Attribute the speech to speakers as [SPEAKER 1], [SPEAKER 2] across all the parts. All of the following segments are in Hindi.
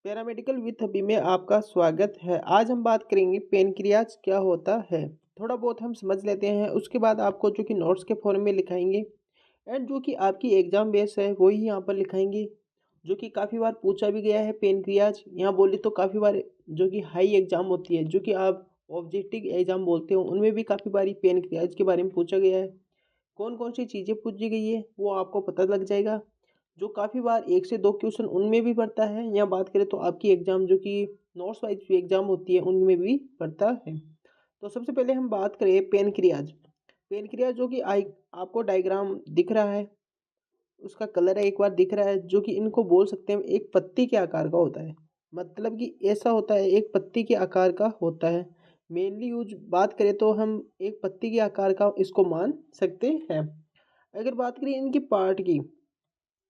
[SPEAKER 1] पैरामेडिकल विथ अभी में आपका स्वागत है। आज हम बात करेंगे पेनक्रियाज क्या होता है। थोड़ा बहुत हम समझ लेते हैं, उसके बाद आपको जो कि नोट्स के फॉर्म में लिखाएंगे एंड जो कि आपकी एग्जाम बेस है वही यहाँ पर लिखाएंगे, जो कि काफ़ी बार पूछा भी गया है। पेनक्रियाज यहाँ बोले तो काफ़ी बार जो कि हाई एग्जाम होती है, जो कि आप ऑब्जेक्टिव एग्जाम बोलते हो, उनमें भी काफ़ी बारी पेनक्रियाज के बारे में पूछा गया है। कौन कौन सी चीज़ें पूछी गई है वो आपको पता लग जाएगा। जो काफ़ी बार 1 से 2 क्वेश्चन उनमें भी पड़ता है। यहाँ बात करें तो आपकी एग्ज़ाम जो कि नोट्स वाइज जो एग्ज़ाम होती है उनमें भी पड़ता है। तो सबसे पहले हम बात करें पेनक्रियाज। पेनक्रियाज जो कि आपको डायग्राम दिख रहा है, उसका कलर है एक बार दिख रहा है, जो कि इनको बोल सकते हैं एक पत्ती के आकार का होता है। मतलब कि ऐसा होता है, एक पत्ती के आकार का होता है। मेनली यूज बात करें तो हम एक पत्ती के आकार का इसको मान सकते हैं। अगर बात करें इनकी पार्ट की,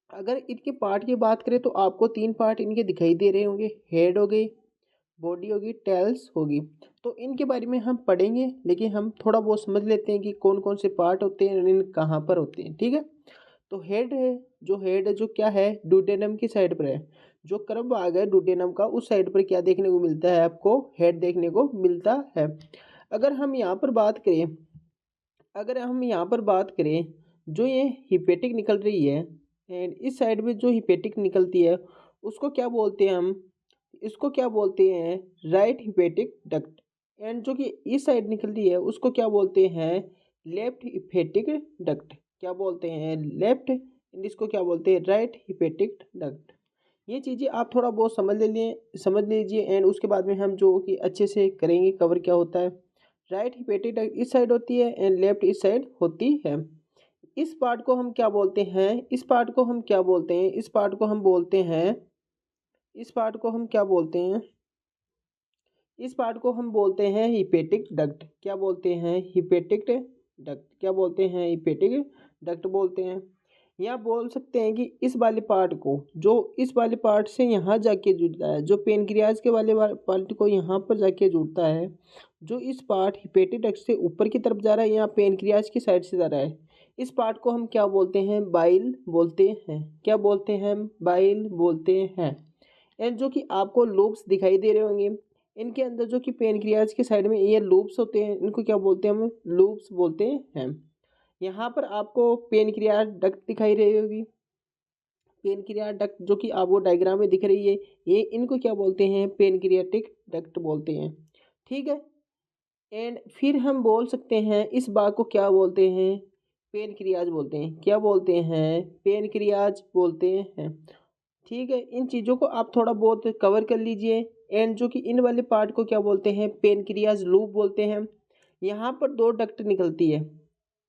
[SPEAKER 1] अगर इनके पार्ट की बात करें तो आपको 3 पार्ट इनके दिखाई दे रहे होंगे। हेड हो गई, बॉडी होगी, टेल्स होगी। तो इनके बारे में हम पढ़ेंगे, लेकिन हम थोड़ा बहुत समझ लेते हैं कि कौन कौन से पार्ट होते हैं और इन कहाँ पर होते हैं। ठीक है, तो हेड है, जो हेड है जो क्या है, डुडेनम की साइड पर है। जो कर्व भाग है डुडेनम का, उस साइड पर क्या देखने को मिलता है, आपको हेड देखने को मिलता है। अगर हम यहाँ पर बात करें, अगर हम यहाँ पर बात करें, जो ये हिपेटिक निकल रही है एंड इस साइड में जो हिपेटिक निकलती है उसको क्या बोलते हैं हम, इसको क्या बोलते हैं, राइट हिपेटिक डक्ट। एंड जो कि इस साइड निकल रही है उसको क्या बोलते हैं, लेफ्ट हिपेटिक डक्ट। क्या बोलते हैं, लेफ्ट, एंड इसको क्या बोलते हैं, राइट हिपेटिक डक्ट। ये चीज़ें आप थोड़ा बहुत समझ लीजिए एंड उसके बाद में हम जो कि अच्छे से करेंगे कवर क्या होता है। राइट हिपेटिक डक्ट इस साइड होती है एंड लेफ्ट इस साइड होती है। इस पार्ट को हम क्या बोलते हैं, इस पार्ट को हम क्या बोलते हैं, इस पार्ट को हम बोलते हैं, इस पार्ट को हम क्या बोलते हैं, इस पार्ट को हम बोलते हैं हिपेटिक डक्ट। क्या बोलते हैं, हिपेटिक डक्ट। क्या बोलते हैं, हिपेटिक डक्ट बोलते हैं। यहाँ बोल सकते हैं कि इस वाले पार्ट को, जो इस वाले पार्ट से यहाँ जाके जुड़ता है, जो पेनक्रियाज के वाले पार्ट को यहाँ पर जाके जुड़ता है, जो इस पार्ट हिपेटिक डक्ट से ऊपर की तरफ जा रहा है, यहाँ पेनक्रियाज की साइड से जा रहा है, इस पार्ट को हम क्या बोलते हैं, बाइल बोलते हैं। क्या बोलते हैं, बाइल बोलते हैं। एंड जो कि आपको लूप्स दिखाई दे रहे होंगे, इनके अंदर जो कि पेनक्रियाज के साइड में ये लूप्स होते हैं, इनको क्या बोलते हैं, हम लूप्स बोलते हैं। यहाँ पर आपको पेनक्रियाज डक्ट दिखाई रही होगी, पेनक्रियाज डक्ट जो कि आपको डायग्राम में दिख रही है, ये इनको क्या बोलते हैं, पेनक्रियाटिक डक्ट बोलते हैं। ठीक है, एंड फिर हम बोल सकते हैं इस भाग को क्या बोलते हैं, पेनक्रियाज बोलते हैं। क्या बोलते हैं, पेनक्रियाज बोलते हैं। ठीक है, इन चीज़ों को आप थोड़ा बहुत कवर कर लीजिए। एंड जो कि इन वाले पार्ट को क्या बोलते हैं, पेनक्रियाज लूप बोलते हैं। यहाँ पर 2 डक्ट निकलती है।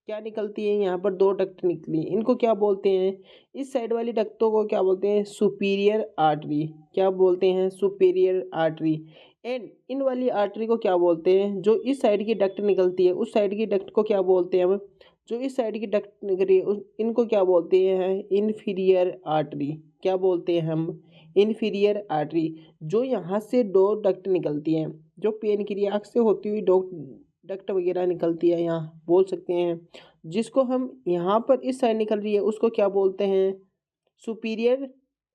[SPEAKER 1] क्या निकलती है, यहाँ पर 2 डक्ट निकली, इनको क्या बोलते हैं, इस साइड वाली डक्टों को क्या बोलते हैं, सुपीरियर आर्टरी। क्या बोलते हैं, सुपीरियर आर्टरी। एंड इन वाली आर्टरी को क्या बोलते हैं, जो इस साइड की डक्ट निकलती है, उस साइड की डक्ट को क्या बोलते हैं हम, जो इस साइड की डक्ट निकल रही है इनको क्या बोलते हैं, इन्फीरियर आर्टरी। क्या बोलते हैं हम, इन्फीरियर आर्टरी। जो यहाँ से 2 डक्ट निकलती हैं, जो पेनक्रियाज से होती हुई डक्ट वगैरह निकलती है, यहाँ बोल सकते हैं, जिसको हम यहाँ पर इस साइड निकल रही है उसको क्या बोलते हैं, सुपीरियर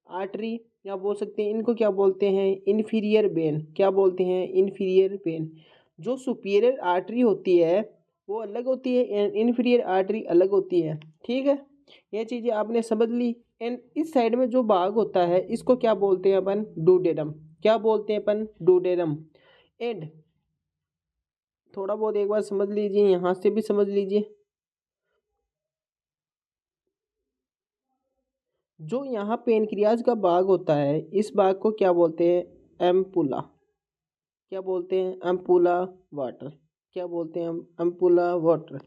[SPEAKER 1] आर्टरी। या बोल सकते हैं इनको क्या बोलते हैं, इन्फीरियर वेन। क्या बोलते हैं, इन्फीरियर वेन। जो सुपीरियर आर्टरी होती है वो अलग होती है एंड इन्फीरियर आर्टरी अलग होती है। ठीक है, ये चीज़ें आपने समझ ली। एंड इस साइड में जो भाग होता है इसको क्या बोलते हैं अपन, डुडेनम। क्या बोलते हैं अपन, डुडेनम। एंड थोड़ा बहुत एक बार समझ लीजिए, यहाँ से भी समझ लीजिए। जो यहाँ पेनक्रियाज का भाग होता है, इस भाग को क्या बोलते हैं, एम्पुला। क्या बोलते हैं, एम्पुला वाटर। क्या बोलते हैं हम, एम्पुला वाटर।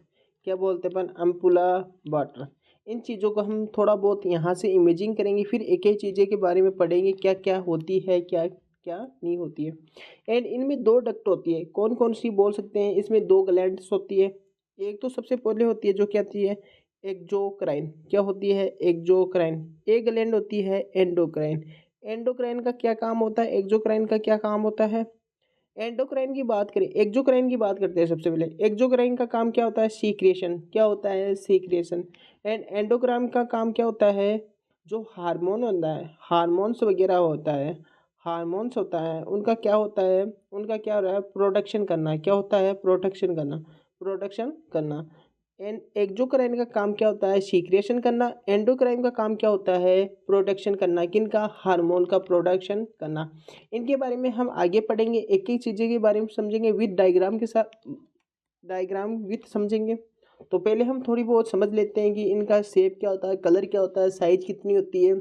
[SPEAKER 1] क्या बोलते हैं अपन, एम्पुला वाटर। इन चीज़ों को हम थोड़ा बहुत यहाँ से इमेजिंग करेंगे, फिर एक एक चीज़ें के बारे में पढ़ेंगे, क्या क्या होती है, क्या क्या नहीं होती है। एंड इनमें 2 डक्ट होती है, कौन कौन सी बोल सकते हैं, इसमें 2 ग्लैंड्स होती है। एक तो सबसे पहले होती है जो क्या होती है, एक्सोक्राइन। क्या होती है, एक्सोक्राइन। एक ग्लैंड होती है एंडोक्राइन। एंडोक्राइन का क्या काम होता है, एक्सोक्राइन का क्या काम होता है। एंडोक्राइन की बात करें, एक्सोक्राइन की बात करते हैं सबसे पहले। एक्सोक्राइन का काम क्या होता है, सीक्रेशन। क्या होता है, सीक्रेशन। एंड एंडोक्राइन का काम क्या होता है, जो हार्मोन होता है, हार्मोन्स वगैरह होता है, हार्मोन्स होता है उनका क्या होता है, उनका क्या हो रहा है, प्रोडक्शन करना। क्या होता है, प्रोडक्शन करना, प्रोडक्शन करना। एंड एक्सोक्राइन का काम क्या होता है, सीक्रेशन करना। एंडोक्राइन का काम क्या होता है, प्रोडक्शन करना। किनका, हार्मोन का प्रोडक्शन करना। इनके बारे में हम आगे पढ़ेंगे, एक एक चीज़ें के बारे में समझेंगे विद डायग्राम के साथ, डायग्राम विथ समझेंगे। तो पहले हम थोड़ी बहुत समझ लेते हैं कि इनका शेप क्या होता है, कलर क्या होता है, साइज कितनी होती है,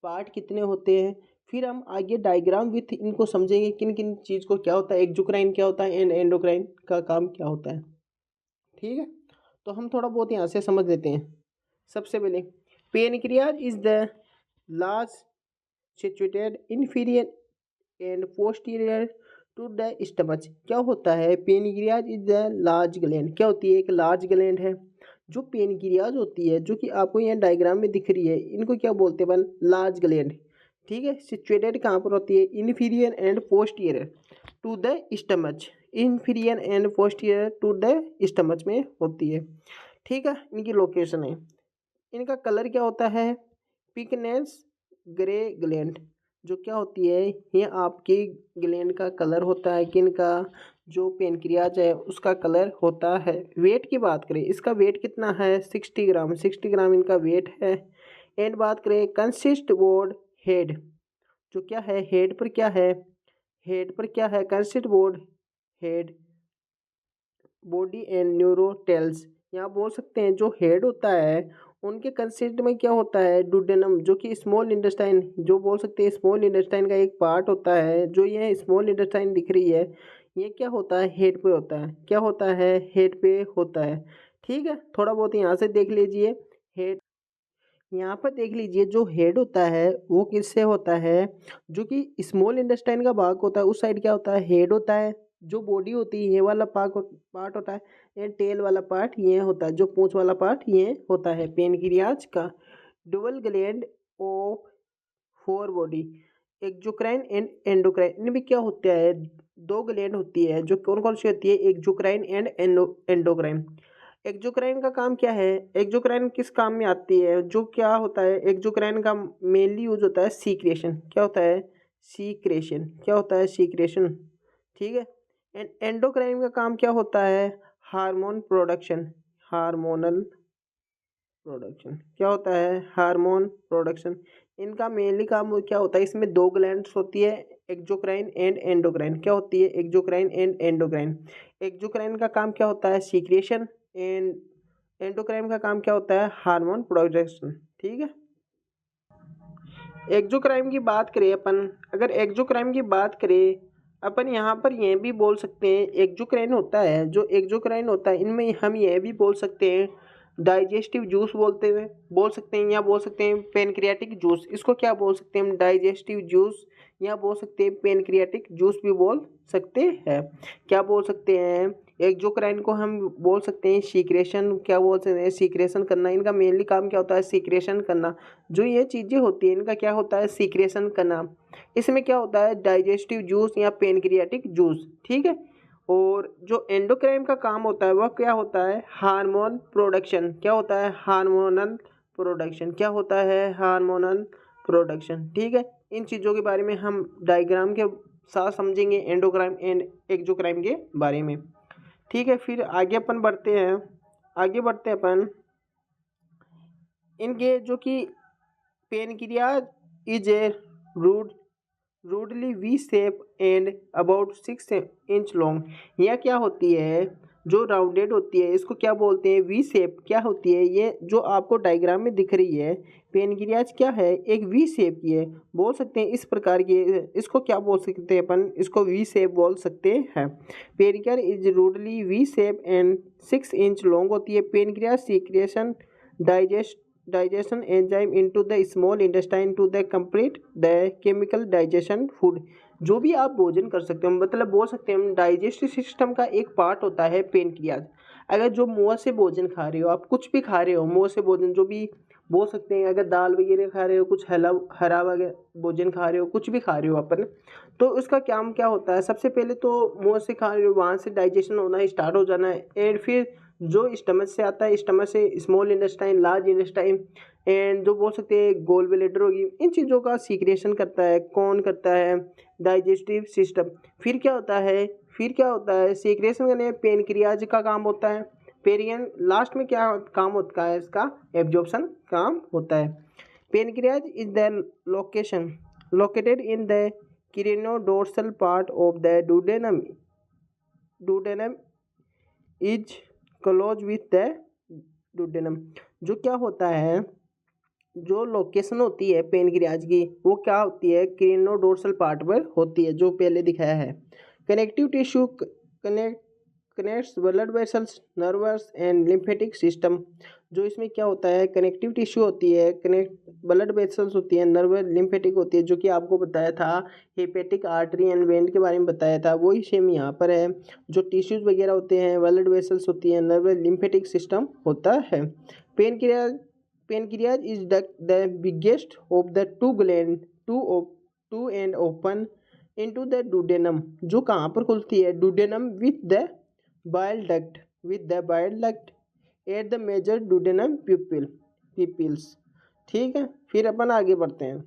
[SPEAKER 1] पार्ट कितने होते हैं। फिर हम आगे डायग्राम विथ इनको समझेंगे किन किन चीज़ को क्या होता है, एक्सोक्राइन क्या होता है एंड एंडोक्राइन का काम क्या होता है। ठीक है, तो हम थोड़ा बहुत यहाँ से समझ लेते हैं। सबसे पहले pancreas is the large situated inferior and posterior to the stomach. क्या होता है, pancreas is the large gland. क्या होती है, एक लार्ज ग्लैंड है। जो पेनक्रियाज होती है, जो कि आपको यहाँ डायग्राम में दिख रही है, इनको क्या बोलते हैं अपन, लार्ज ग्लैंड। ठीक है, सिचुएटेड कहाँ पर होती है, inferior and posterior to the stomach. Inferior and posterior to the stomach में होती है। ठीक है, इनकी लोकेशन है। इनका कलर क्या होता है, पिकनेस ग्रे ग्लैंड। जो क्या होती है, ये आपकी ग्लैंड का कलर होता है, किनका, जो पेनक्रियाज है उसका कलर होता है। वेट की बात करें, इसका वेट कितना है, 60 ग्राम, 60 ग्राम इनका वेट है। एंड बात करें कंसिस्ट बोर्ड हेड, जो क्या है, हेड पर क्या है, हेड पर क्या है, consist board head body and neurotails. यहाँ बोल सकते हैं जो हेड होता है उनके कंसिस्ट में क्या होता है, डुडेनम, जो कि स्मॉल इंटेस्टाइन, जो बोल सकते हैं स्मॉल इंटेस्टाइन का एक पार्ट होता है। जो ये स्मॉल इंटेस्टाइन दिख रही है, ये क्या होता है, हेड पे होता है। क्या होता है, हेड पे होता है। ठीक है, थोड़ा बहुत यहाँ से देख लीजिए। हेड, यहाँ पर देख लीजिए, जो हेड होता है वो किससे होता है, जो कि स्मॉल इंटेस्टाइन का भाग होता है उस साइड क्या होता है, हेड होता है। जो बॉडी होती है ये वाला पार्ट होता है, ये टेल वाला पार्ट ये होता है, जो पूंछ वाला पार्ट ये होता है पेनक्रियाज का। Dual gland of four body, exocrine and endocrine, इनमें क्या होता है, दो ग्लैंड होती है। जो कौन कौन सी होती है, एक्सोक्राइन एंड एंडोक्राइन। एक्सोक्राइन का काम क्या है, एक्सोक्राइन किस काम में आती है, जो क्या होता है, एक्सोक्राइन का मेनली यूज होता है सीक्रेशन। क्या होता है, सीक्रेशन। क्या होता है, सीक्रेशन। ठीक है, एंड एंडोक्राइन का काम क्या होता है, हार्मोन प्रोडक्शन, हार्मोनल प्रोडक्शन। क्या होता है, हार्मोन प्रोडक्शन। इनका मेनली काम क्या होता है, इसमें दो ग्लैंड्स होती है, एक्सोक्राइन एंड एंडोक्राइन। क्या होती है, एक्सोक्राइन एंड एंडोक्राइन। एक्सोक्राइन का काम क्या होता है, सीक्रेशन। एंड एंडोक्राइन का काम क्या होता है, हार्मोन प्रोडक्शन। ठीक है, एक्सोक्राइन की बात करें अपन, अगर एक्सोक्राइन की बात करें अपन, यहाँ पर यह भी बोल सकते हैं एक्सोक्राइन होता है, जो एक्सोक्राइन होता है इनमें हम यह भी बोल सकते हैं डाइजेस्टिव जूस बोलते हुए बोल सकते हैं, या बोल सकते हैं पेनक्रियाटिक जूस। इसको क्या बोल सकते हैं हम, डाइजेस्टिव जूस, या बोल सकते हैं पेनक्रियाटिक जूस भी बोल सकते हैं। क्या बोल सकते हैं, एक्सोक्राइन को हम बोल सकते हैं सीक्रेशन। क्या बोल सकते हैं, सीक्रेशन करना। इनका मेनली काम क्या होता है, सीक्रेशन करना। जो ये चीज़ें होती हैं इनका क्या होता है, सीक्रेशन करना। इसमें क्या होता है, डाइजेस्टिव जूस या पेनक्रियाटिक जूस। ठीक है, और जो एंडोक्राइन का काम होता है वह क्या होता है, हार्मोन प्रोडक्शन। क्या होता है, हार्मोनल प्रोडक्शन। क्या होता है, हार्मोनल प्रोडक्शन। ठीक है, इन चीज़ों के बारे में हम डायग्राम के साथ समझेंगे, एंडोक्राइन एंड एक्सोक्राइन के बारे में। ठीक है, फिर आगे अपन बढ़ते हैं, आगे बढ़ते हैं अपन इनके, जो कि pancreas is a rude rudely V shape and about 6 inch long. यह क्या होती है, जो राउंडेड होती है इसको क्या बोलते हैं, वी शेप। क्या होती है, ये जो आपको डायग्राम में दिख रही है पेनक्रियाज क्या है, एक वी शेप की है। बोल सकते हैं इस प्रकार की, इसको क्या बोल सकते हैं अपन, इसको वी शेप बोल सकते हैं। Pancreas is rudely V shape and 6 inch long होती है। Pancreas secretion digestion enzyme into the small intestine to the complete the chemical digestion food. जो भी आप भोजन कर सकते हो, मतलब बोल सकते हैं हम डाइजेस्टिव सिस्टम का एक पार्ट होता है पेनक्रियाज। अगर जो मुँह से भोजन खा रहे हो, आप कुछ भी खा रहे हो मुँह से भोजन, जो भी बोल सकते हैं, अगर दाल वगैरह खा रहे हो, कुछ हरा हरा वगैरह भोजन खा रहे हो, कुछ भी खा रहे हो अपन, तो उसका क्या होता है, सबसे पहले तो मुँह से खा रहे हो, वहाँ से डाइजेशन होना स्टार्ट हो जाना है। एंड फिर जो स्टमच से आता है, स्टमच से small intestine, large intestine and जो बोल सकते हैं गोल ब्लैडर होगी, इन चीज़ों का सीक्रेशन करता है। कौन करता है? Digestive system. फिर क्या होता है सीक्रेशन करने में पेनक्रियाज का काम होता है। पेरियन लास्ट में क्या काम होता है इसका? एब्जॉर्प्शन काम होता है। Pancreas is the location located in the crinodorsal part of the duodenum. Duodenum is close with the duodenum. जो क्या होता है, जो लोकेशन होती है पेनक्रियाज की, वो क्या होती है? क्रिनोडोर्सल पार्ट पर होती है, जो पहले दिखाया है। Connective tissue connects blood vessels, nervous and lymphatic system. जो इसमें क्या होता है? कनेक्टिव टिश्यू होती है, कनेक्ट ब्लड वेसल्स होती है, नर्व लिम्फेटिक होती है, जो कि आपको बताया था हेपेटिक आर्टरी एंड वेन के बारे में बताया था, वही सेम यहाँ पर है। जो टिश्यूज वगैरह होते हैं, ब्लड वेसल्स होती है, नर्व लिम्फेटिक सिस्टम होता है। Pancreas is the biggest of the two gland two and open into the duodenum. जो कहाँ पर खुलती है? Duodenum with the bile duct at the major duodenum papillae. ठीक है, फिर अपन आगे बढ़ते हैं।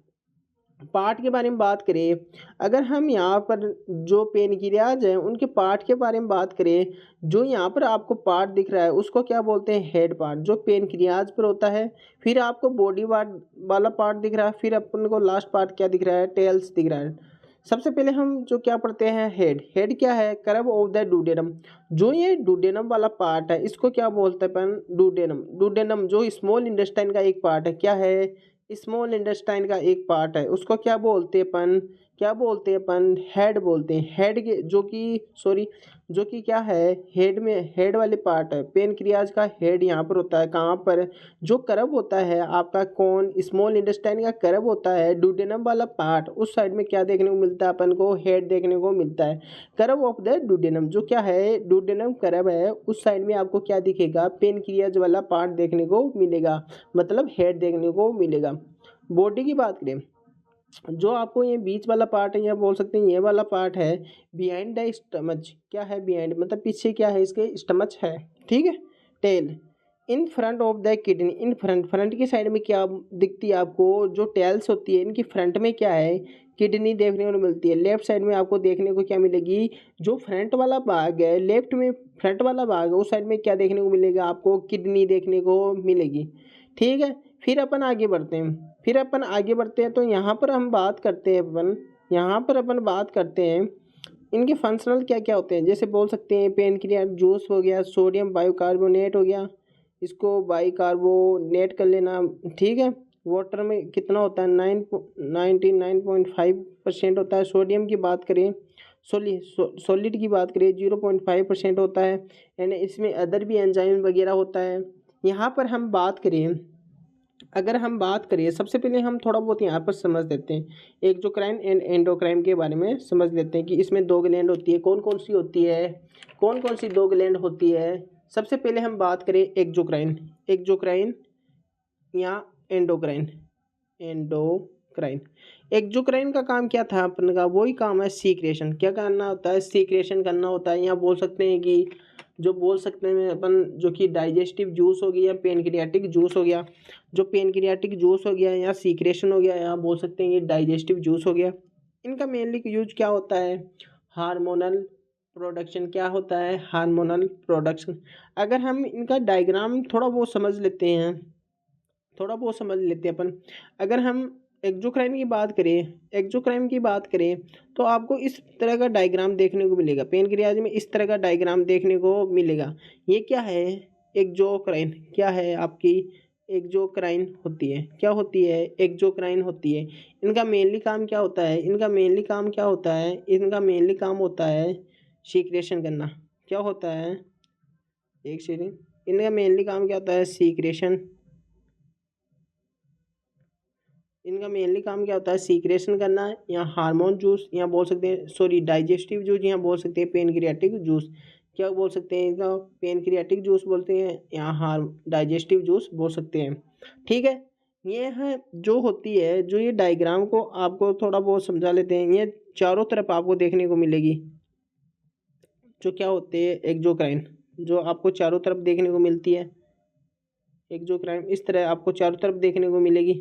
[SPEAKER 1] पार्ट के बारे में बात करें, अगर हम यहाँ पर जो पेनक्रियाज हैं उनके पार्ट के बारे में बात करें, जो यहाँ पर आपको पार्ट दिख रहा है उसको क्या बोलते हैं? हेड पार्ट, जो पेनक्रियाज पर होता है। फिर आपको बॉडी पार्ट वाला पार्ट दिख रहा है, फिर अपन को लास्ट पार्ट क्या दिख रहा है? टेल्स दिख रहा है। सबसे पहले हम जो क्या पढ़ते हैं? हेड क्या है? Curve of the duodenum. जो ये डुडेनम वाला पार्ट है इसको क्या बोलते हैं अपन? डुडेनम जो स्मॉल इंटेस्टाइन का एक पार्ट है, क्या है? स्मॉल इंटेस्टाइन का एक पार्ट है, उसको क्या बोलते हैं अपन? हेड बोलते हैं। हेड के जो कि क्या है? हेड वाले पार्ट है। पेनक्रियाज का हेड यहाँ पर होता है। कहाँ पर? जो कर्व होता है आपका कौन? स्मॉल इंटेस्टाइन का कर्व होता है, डुडेनम वाला पार्ट, उस साइड में क्या देखने को मिलता है अपन को? हेड देखने को मिलता है। कर्व ऑफ द डुडेनम, जो क्या है? डुडेनम कर्व है, उस साइड में आपको क्या दिखेगा? पेनक्रियाज वाला पार्ट देखने को मिलेगा, मतलब हेड देखने को मिलेगा। बॉडी की बात करें, जो आपको ये बीच वाला पार्ट है, या बोल सकते हैं ये वाला पार्ट है बिहाइंड द स्टमच। क्या है बिहाइंड? मतलब पीछे क्या है इसके? स्टमच है। ठीक है। Tell in front of the kidney. In front की साइड में क्या दिखती है आपको? जो टेल्स होती है इनकी फ्रंट में क्या है? किडनी देखने को मिलती है। लेफ्ट साइड में आपको देखने को क्या मिलेगी? जो फ्रंट वाला भाग है, लेफ्ट में फ्रंट वाला भाग है, उस साइड में क्या देखने को मिलेगा आपको? किडनी देखने को मिलेगी। ठीक है। फिर अपन आगे बढ़ते हैं तो यहाँ पर हम बात करते हैं इनके फंक्शनल क्या क्या होते हैं। जैसे बोल सकते हैं पेनक्रियाज जूस हो गया, सोडियम बाइकार्बोनेट हो गया, इसको बाइकार्बोनेट कर लेना। ठीक है। वाटर में कितना होता है? 99.5% होता है। सोडियम की बात करें, सॉलिड की बात करें 0.5% होता है। यानी इसमें अदर भी एंजाइम वगैरह होता है। यहाँ पर अगर हम बात करें सबसे पहले हम थोड़ा बहुत यहाँ पर समझ लेते हैं एक्सोक्राइन एंड एंडोक्राइन के बारे में समझ लेते हैं कि इसमें दो ग्लैंड होती है। कौन कौन सी दो ग्लैंड होती है? सबसे पहले हम बात करें एक्सोक्राइन या एंडोक्राइन। एक्सोक्राइन का काम क्या था अपन का? वही काम है सीक्रेशन। क्या करना होता है? सीक्रेशन करना होता है। यहाँ बोल सकते हैं कि अपन जो कि डाइजेस्टिव जूस हो गया या पेनक्रियाटिक जूस हो गया। जो पेनक्रियाटिक जूस हो गया या सीक्रेशन हो गया, यहाँ बोल सकते हैं ये डाइजेस्टिव जूस हो गया। इनका मेनली यूज क्या होता है? Hormonal production. क्या होता है? Hormonal production. अगर हम इनका डायग्राम थोड़ा बहुत समझ लेते हैं अपन। अगर हम एक्सोक्राइन की बात करें तो आपको इस तरह का डायग्राम देखने को मिलेगा। पेनक्रियाज में इस तरह का डायग्राम देखने को मिलेगा। ये क्या है? एक्सोक्राइन। क्या है आपकी? एक्सोक्राइन होती है। क्या होती है? एक्सोक्राइन होती है। इनका मेनली काम क्या होता है? इनका मेनली काम होता है सीक्रेशन करना। क्या होता है? एक सेकेंड। इनका मेनली काम क्या होता है? सीक्रेशन करना, या हार्मोन जूस यहाँ बोल सकते हैं, डाइजेस्टिव जूस यहाँ बोल सकते हैं, पेनक्रियाटिक जूस क्या बोल सकते हैं? इनका पेनक्रियाटिक जूस बोलते हैं, यहाँ डाइजेस्टिव जूस बोल सकते हैं। ठीक है। ये है जो होती है, जो ये डायग्राम को आपको थोड़ा बहुत समझा लेते हैं। ये चारों तरफ आपको देखने को मिलेगी जो क्या होते हैं? एक्सोक्राइन। जो आपको चारों तरफ देखने को मिलती है। एक्सोक्राइन इस तरह आपको चारों तरफ देखने को मिलेगी।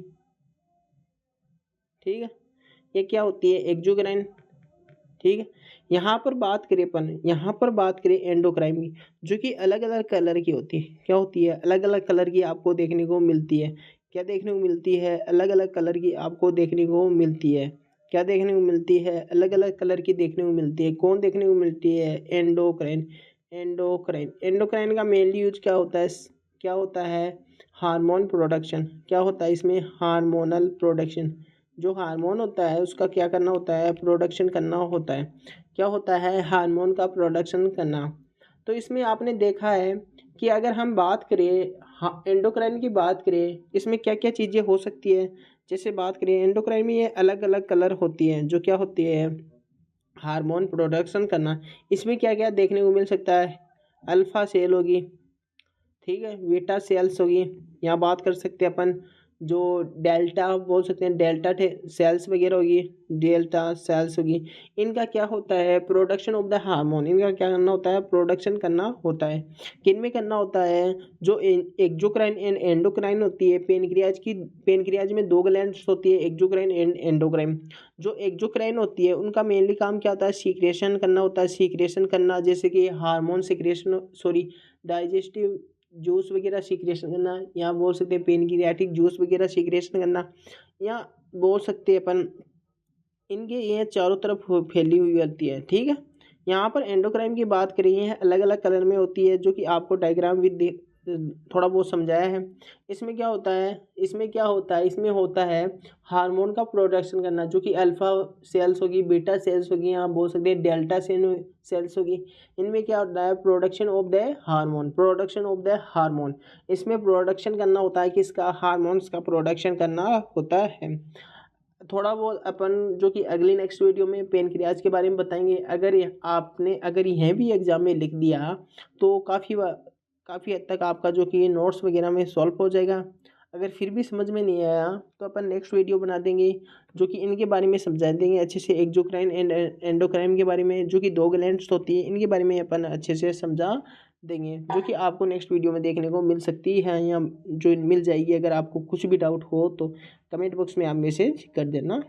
[SPEAKER 1] ठीक है, ये क्या होती है? एक्सोक्राइन। ठीक है, यहाँ पर बात करें एंडोक्राइन की, जो कि अलग अलग कलर की होती है। क्या होती है? अलग अलग कलर की आपको देखने को मिलती है। क्या देखने को मिलती है? अलग अलग कलर की आपको देखने को मिलती है। क्या देखने को मिलती है? अलग अलग कलर की देखने को मिलती है। कौन देखने को मिलती है? एंडोक्राइन। एंडोक्राइन का मेनली यूज क्या होता है? क्या होता है? Hormone production. क्या होता है इसमें? Hormonal production. जो हार्मोन होता है उसका क्या करना होता है? प्रोडक्शन करना होता है। क्या होता है? हार्मोन का प्रोडक्शन करना। तो इसमें आपने देखा है कि अगर हम बात करें, हाँ, एंडोक्राइन की बात करें, इसमें क्या क्या चीज़ें हो सकती है। जैसे बात करें एंडोक्राइन में, ये अलग अलग कलर होती हैं जो क्या होती है? हार्मोन प्रोडक्शन करना। इसमें क्या क्या देखने को मिल सकता है? अल्फा सेल होगी। ठीक है, बीटा सेल्स होगी। यहाँ बात कर सकते हैं अपन, जो डेल्टा बोल सकते हैं, डेल्टा सेल्स वगैरह होगी, डेल्टा सेल्स होगी। इनका क्या होता है? Production of the hormone. इनका क्या करना होता है? प्रोडक्शन करना होता है। किन में करना होता है? जो एक्सोक्राइन एंड एंडोक्राइन होती है पेनक्रियाज की। पेनक्रियाज में दो ग्लैंड्स होती है, एक्सोक्राइन एंड एंडोक्राइन। जो एक्सोक्राइन होती है उनका मेनली काम क्या होता है? सीक्रेशन करना होता है। सीक्रेशन करना, जैसे कि hormone secretion, sorry, digestive juice वगैरह सीक्रेशन करना, या बोल सकते हैं पेनक्रियाटिक जूस वगैरह सीक्रेशन करना, या बोल सकते हैं अपन, इनके ये चारों तरफ फैली हुई होती है। ठीक है, यहाँ पर एंडोक्राइन की बात करी है, अलग अलग कलर में होती है, जो कि आपको डायग्राम विद थोड़ा बहुत समझाया है। इसमें क्या होता है? इसमें होता है हार्मोन का प्रोडक्शन करना, जो कि अल्फा सेल्स होगी, बीटा सेल्स होगी, या बोल सकते हैं डेल्टा सेल्स होगी। इनमें क्या होता है? Production of the hormone. इसमें प्रोडक्शन करना होता है, किसका? हार्मोन्स का प्रोडक्शन करना होता है। थोड़ा बहुत अपन जो कि अगली नेक्स्ट वीडियो में पेनक्रियाज के बारे में बताएंगे। अगर यह भी एग्जाम में लिख दिया तो काफ़ी हद तक आपका जो कि नोट्स वगैरह में सॉल्व हो जाएगा। अगर फिर भी समझ में नहीं आया तो अपन नेक्स्ट वीडियो बना देंगे, जो कि इनके बारे में समझा देंगे अच्छे से। एक्सोक्राइन एंड एंडोक्राइन के बारे में, जो कि दो ग्लैंड्स होती है, इनके बारे में अपन अच्छे से समझा देंगे, जो कि आपको नेक्स्ट वीडियो में देखने को मिल सकती है, या जो मिल जाएगी। अगर आपको कुछ भी डाउट हो तो कमेंट बॉक्स में आप मैसेज कर देना।